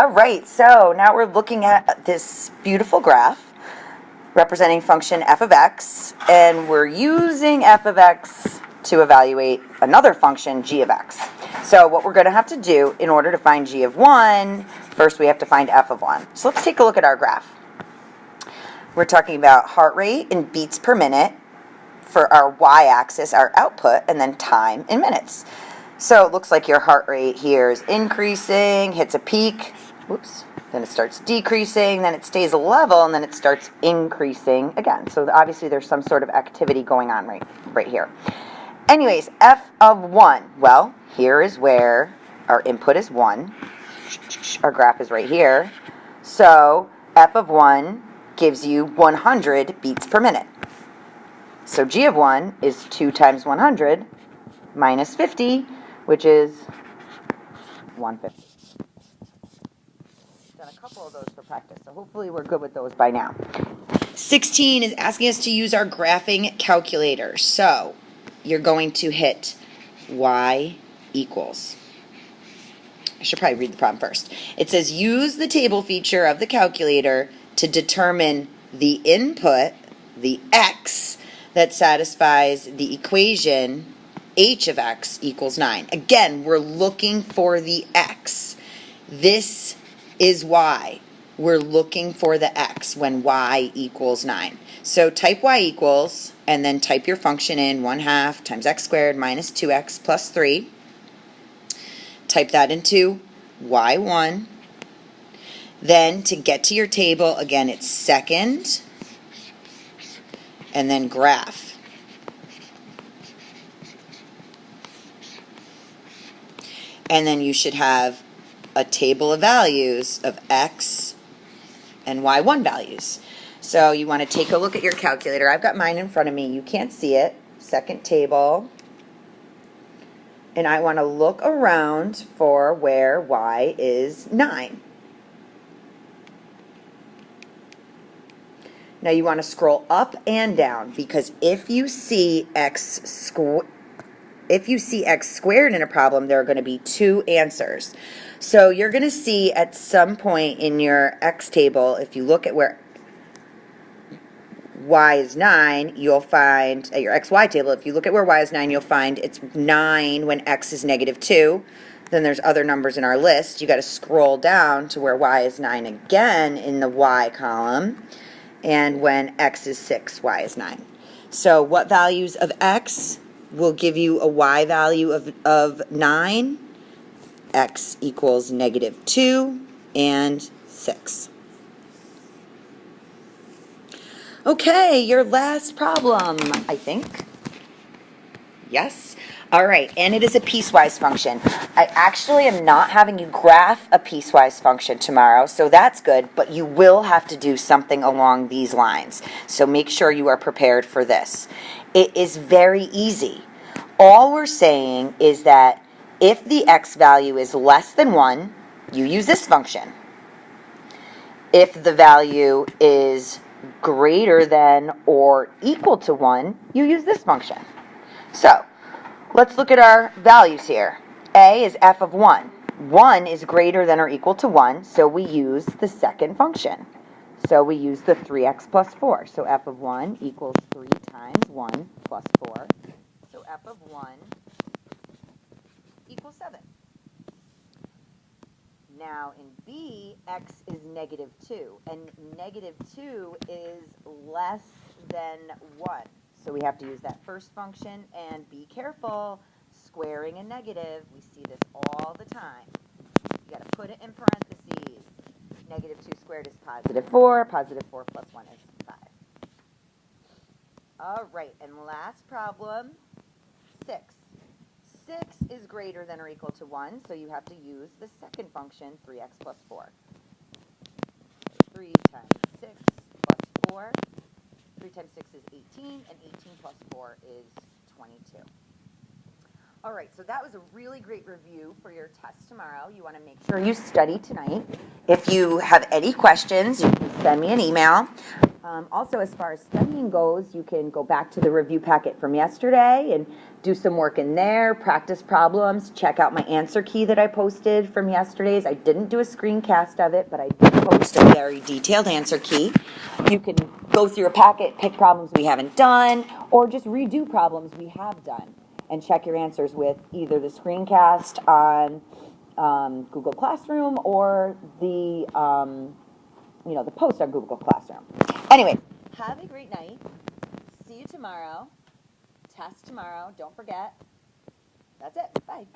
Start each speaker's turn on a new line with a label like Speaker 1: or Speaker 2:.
Speaker 1: All right, so now we're looking at this beautiful graph representing function f of x, and we're using f of x to evaluate another function, g of x. So what we're going to have to do in order to find g of 1, first we have to find f of 1. So let's take a look at our graph. We're talking about heart rate in beats per minute for our y-axis, our output, and then time in minutes. So it looks like your heart rate here is increasing, hits a peak, whoops, then it starts decreasing, then it stays level, and then it starts increasing again. So obviously there's some sort of activity going on right here. Anyways, f of 1, well, here is where our input is 1. Our graph is right here. So f of 1 gives you 100 beats per minute. So g of 1 is 2 times 100 minus 50, which is 150. Done a couple of those for practice, so hopefully we're good with those by now. 16 is asking us to use our graphing calculator. So you're going to hit y equals. I should probably read the problem first. It says use the table feature of the calculator to determine the input, the x, that satisfies the equation h of x equals 9. Again, we're looking for the x. This is y. We're looking for the x when y equals 9. So type y equals, and then type your function in 1/2 times x squared minus 2x plus 3. Type that into y1. Then to get to your table, again, it's second, and then graph. And then you should have a table of values of x and y1 values. So you want to take a look at your calculator. I've got mine in front of me. You can't see it. Second table. And I want to look around for where y is 9. Now you want to scroll up and down, because if you see x squared in a problem, there are going to be two answers. So you're going to see at some point in your x table, if you look at where y is 9, you'll find, at your xy table, if you look at where y is 9, you'll find it's 9 when x is -2. Then there's other numbers in our list. You got to scroll down to where y is 9 again in the y column. And when x is 6, y is 9. So what values of x will give you a y value of 9? X equals -2 and 6. Okay, your last problem, I think. Yes? All right, and it is a piecewise function. I actually am not having you graph a piecewise function tomorrow, so that's good, but you will have to do something along these lines. So make sure you are prepared for this. It is very easy. All we're saying is that if the x value is less than 1, you use this function. If the value is greater than or equal to 1, you use this function. So let's look at our values here. A is f of 1. 1 is greater than or equal to 1, so we use the second function. So we use the 3x plus 4. So f of 1 equals 3 times 1 plus 4. So f of 1 equals 7. Now in B, x is -2, and -2 is less than 1. So we have to use that first function, and be careful, squaring a negative, we see this all the time. You got to put it in parentheses. -2 squared is +4, +4 plus 1 is 5. All right, and last problem, 6. 6 is greater than or equal to 1, so you have to use the second function, 3x plus 4. So 3 times 6 plus 4. 3 times 6 is 18, and 18 plus 4 is 22. All right, so that was a really great review for your test tomorrow. You want to make sure you study tonight. If you have any questions, you can send me an email. Also, as far as studying goes, you can go back to the review packet from yesterday and do some work in there, practice problems, check out my answer key that I posted from yesterday's. I didn't do a screencast of it, but I did post a very detailed answer key. You can go through your packet, pick problems we haven't done, or just redo problems we have done, and check your answers with either the screencast on Google Classroom or the the post on Google Classroom. Anyway, have a great night. See you tomorrow. Test tomorrow. Don't forget. That's it. Bye.